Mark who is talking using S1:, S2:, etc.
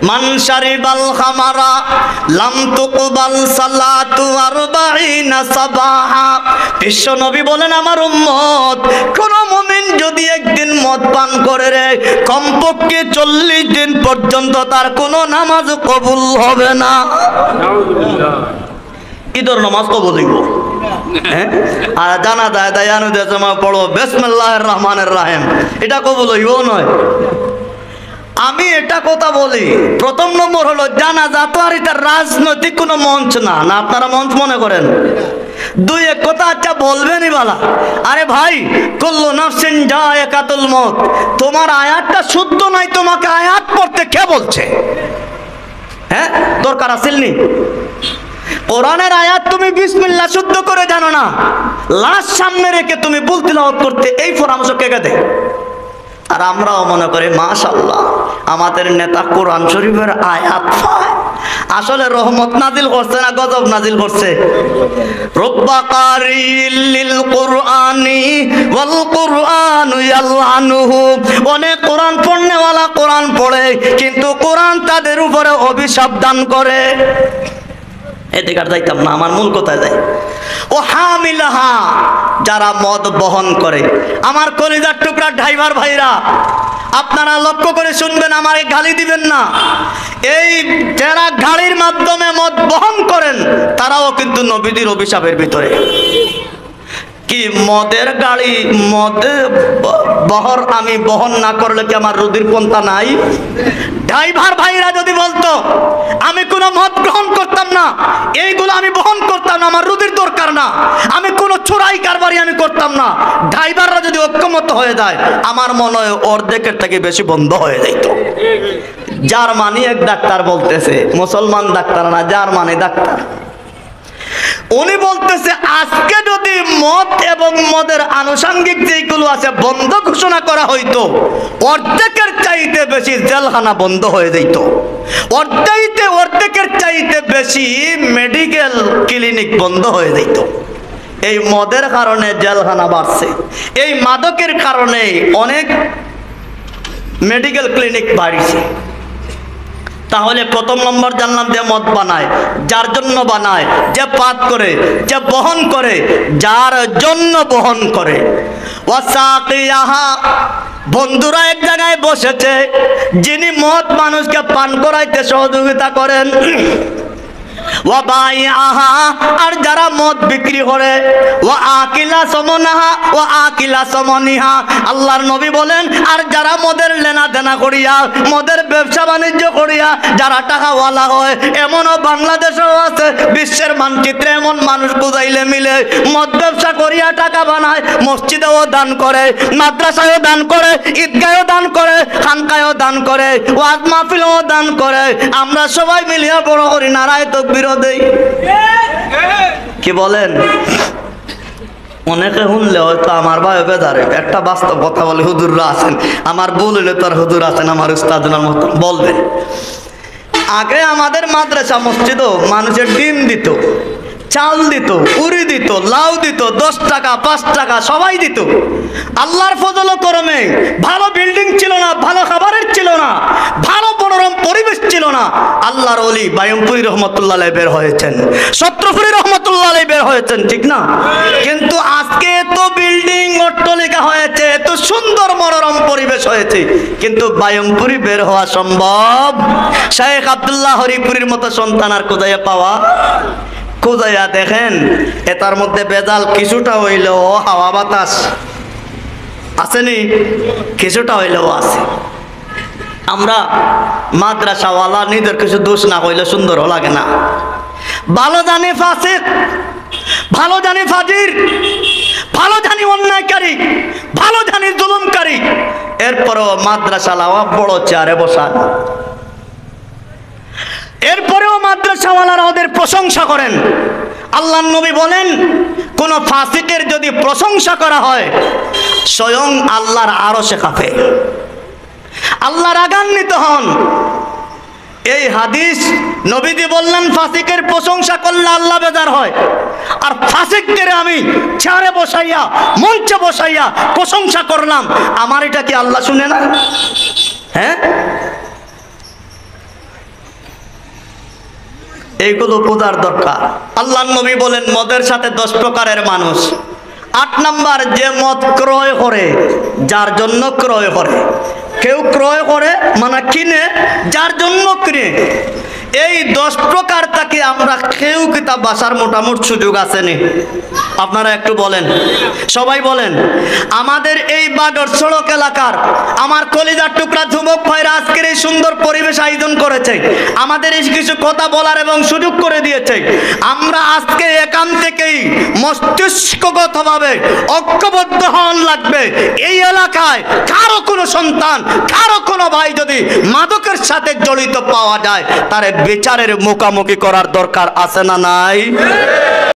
S1: মান শারিবাল খামারা লাম তুকবাল সালাতু 40 সাবাহা। বিশ্ব নবী বলেন আমার উম্মত কোন মুমিন যদি একদিন মদ পান করে রে কমপক্ষে 40 দিন পর্যন্ত তার কোনো নামাজ কবুল হবে না। নাউযুবিল্লাহ। ঈদের নামাজ কবুল হইব, হ্যাঁ? আর জানা যায় দায়ানু দেজমা পড়ো বিসমিল্লাহির রহমানির রহিম, এটা কবুল হইব নয়। আমি এটা কথা বলি, প্রথম নম্বর হলো জানাজা তো আর এটা রাজনৈতিক কোনো মঞ্চ না, না আপনারা মঞ্চ মনে করেন? দুই এক কথা আচ্ছা বলবেনই বালা। আরে ভাই কুল্লু নাফসিন যায়কাতুল মউত, তোমার আয়াতটা শুদ্ধ নাই, তোমাকে আয়াত পড়তে কে বলছে? হ্যাঁ, দরকার আসেনি? কোরআনের আয়াত তুমি বিসমিল্লাহ শুদ্ধ করে জানো না, লাশ সামনে রেখে তুমি বুল তিলাওয়াত করতে, এই পরামর্শ কে দেয়? আর আমরাও মনে করি মাশাআল্লাহ আমাদের নেতা কোরআন শরীফের আয়াত পায়। আসলে রহমত নাজিল করছে না গজব নাজিল করছে? রব্বা কারিল লিল কুরআনি ওয়াল কুরআনু ইয়ালআনুহু। অনেক কোরআন পড়নেওয়ালা কোরআন পড়ে কিন্তু কোরআন তাদের উপরে অভিশাপ দান করে। এদিকে আর যাইতাম না, আমার মূল কোথায় যাই। ও হামিলাহা, যারা মদ বহন করে। আমার কলিজার টুকরা ড্রাইভার ভাইরা আপনারা লক্ষ্য করে শুনবেন, আমারে গালি দিবেন না। এই যারা গাড়ির মাধ্যমে মদ বহন করেন তারাও কিন্তু নবীদের অভিশাপের ভিতরে। কি মদের গাড়ি মদে বহর আমি বহন না করলে কি আমার রুদির পন্থা নাই? ড্রাইভার ভাইরা যদি বলতো আমি কোনো মদ গ্রহণ করতাম না, এইগুলো আমি বহন করতাম না, আমার রুদির দরকার না, আমি কোনো চোরাই কারবারি আমি করতাম না, ড্রাইভাররা যদি ঐক্যমত হয়ে যায় আমার মনে হয় অর্ধেকের থেকে বেশি বন্ধ হয়ে যেত। জার্মানি এক ডাক্তার বলতেছে, মুসলমান ডাক্তার না, জার্মানি ডাক্তার, উনি বলতেছে আজকে যদি মদ এবং মদের আনুষঙ্গিক যেগুলো আছে বন্ধ ঘোষণা করা হইতো, অর্ধেকের চাইতে বেশি জেলখানা বন্ধ হয়ে যেত, অর্ধেকের চাইতে বেশি মেডিকেল ক্লিনিক বন্ধ হয়ে যেত। এই মদের কারণে জেলখানা বাড়ছে, এই মাদকের কারণে অনেক মেডিকেল ক্লিনিক বাড়ছে। তাহলে প্রথম নম্বর জানলাম যে মদ বানায়, যার জন্য বানায়, যে পান করে, যে বহন করে, যার জন্য বহন করে। ওয়াসাকিয়াহা, বন্ধুরা এক জায়গায় বসেছে, যিনি মদ মানুষকে পান করাইতে সহযোগিতা করেন। ওয়া বাইআহা, আর যারা মদ বিক্রি করে। ওয়া আকিলা সমনাহা ওয়া আকিলা সমনিহা, আল্লাহর নবী বলেন আর যারা মদের লেনা দেনা করিয়া, মদের ব্যবসা বাণিজ্য করিয়া যারা টাকাওয়ালা হয়, এমনও বাংলাদেশেও আছে, বিশ্বের মানচিত্রে এমন মানুষ বুঝাইলে মিলে মদ ব্যবসা করিয়া টাকা বানায়, মসজিদেও দান করে, মাদ্রাসায়ও দান করে, ঈদগাহেও দান করে, খানকায়ও দান করে, ওয়াজ মাহফিলেও দান করে। আমরা সবাই মিলিয়া বড় করি নারায়ে তাকবীর দেই। কি বলেন? অনেকে শুনলে হয়তো আমার ভাই বেজারে, একটা বাস্তব কথা বলে, হুজুররা আছেন, আমার ভুল হইলে তো আর হুজুর আছেন আমার উস্তাদুল মত বলবেন। আগে আমাদের মাদ্রাসা মসজিদও মানুষের ডিম দিত, চাল দিত, উড়ি দিত, লাউ দিত, 10 টাকা 5 টাকা সবাই দিত। আল্লাহর ফজল করমে ভালো বিল্ডিং ছিল না, ভালো খাবারের ছিল না, ভালো মনোরম পরিবেশ ছিল না। আল্লাহর ওলি বায়ুমপুরি রহমতুল্লাহ আলাইহি বের হয়েছেন, সত্রপুরি রহমতুল্লাহ আলাইহি বের হয়েছেন, ঠিক না? কিন্তু আজকে এত বিল্ডিং অট্টালিকা হয়েছে, এত সুন্দর মনোরম পরিবেশ হয়েছে, কিন্তু বায়ুমপুরি বের হওয়া সম্ভব? শেখ আব্দুল্লাহ হরিপুরির মতো সন্তান আর কোথায় পাওয়া? খুঁজাইয়া দেখেন, এটার মধ্যে বেজাল কিছুটা হইলেও হাওয়া বাতাস আসেনি, কিছুটা হইলেও আছে। আমরা মাদ্রাসাওয়ালা নিজের কিছু দোষ না হইলে সুন্দর লাগে না। ভালো জানি ফাসিক, ভালো জানি ফাজির, ভালো জানি অন্যায়কারী, ভালো জানি জুলুমকারী, এরপরেও মাদ্রাসাওয়ালা বড় চেয়ারে বসা, এরপরেও মাদ্রাসাওয়ালারা ওদের প্রশংসা করেন। আল্লাহর নবী বলেন কোন ফাসিকের যদি প্রশংসা করা হয় স্বয়ং আল্লাহর আরশে কাঁপে, আল্লাহ রাগান্বিত হন। এই হাদিস নবীজি বললেন ফাসিকের প্রশংসা করলে আল্লাহ বেজার হয়, আর ফাসিকদের আমি চেয়ারে বসাইয়া মঞ্চে বসাইয়া প্রশংসা করলাম, আমার এটা কি আল্লাহ শুনে না? হ্যাঁ, এইগুলো বোঝার দরকার। আল্লাহর নবী বলেন মদের সাথে 10 প্রকারের মানুষ। 8 নাম্বার, যে মদ ক্রয় করে, যার জন্য ক্রয় করে। কেউ ক্রয় করে মানে কিনে, যার জন্য কিনে। এই 10 প্রকার তাকে আমরা কেউ কিতাব বাসার মোটামুটি সুযোগ আসেনি। আপনারা একটু বলেন, সবাই বলেন। আমাদের এই বাডর সড়ক এলাকার আমার কলিজার টুকরা যুবক ভাইরা আজকের এই সুন্দর পরিবেশ আয়োজন করেছে, আমাদের এই কিছু কথা বলার এবং সুযোগ করে দিয়েছে। আমরা আজকে এখান থেকেই মস্তিষ্কগতভাবে ঐক্যবদ্ধ হওয়ার লাগবে। এই এলাকায় কারো কোনো সন্তান, কারো কোনো ভাই যদি মাদকের সাথে জড়িত পাওয়া যায়, তার বিচারের মুখোমুখি করার দরকার আছে না নাই?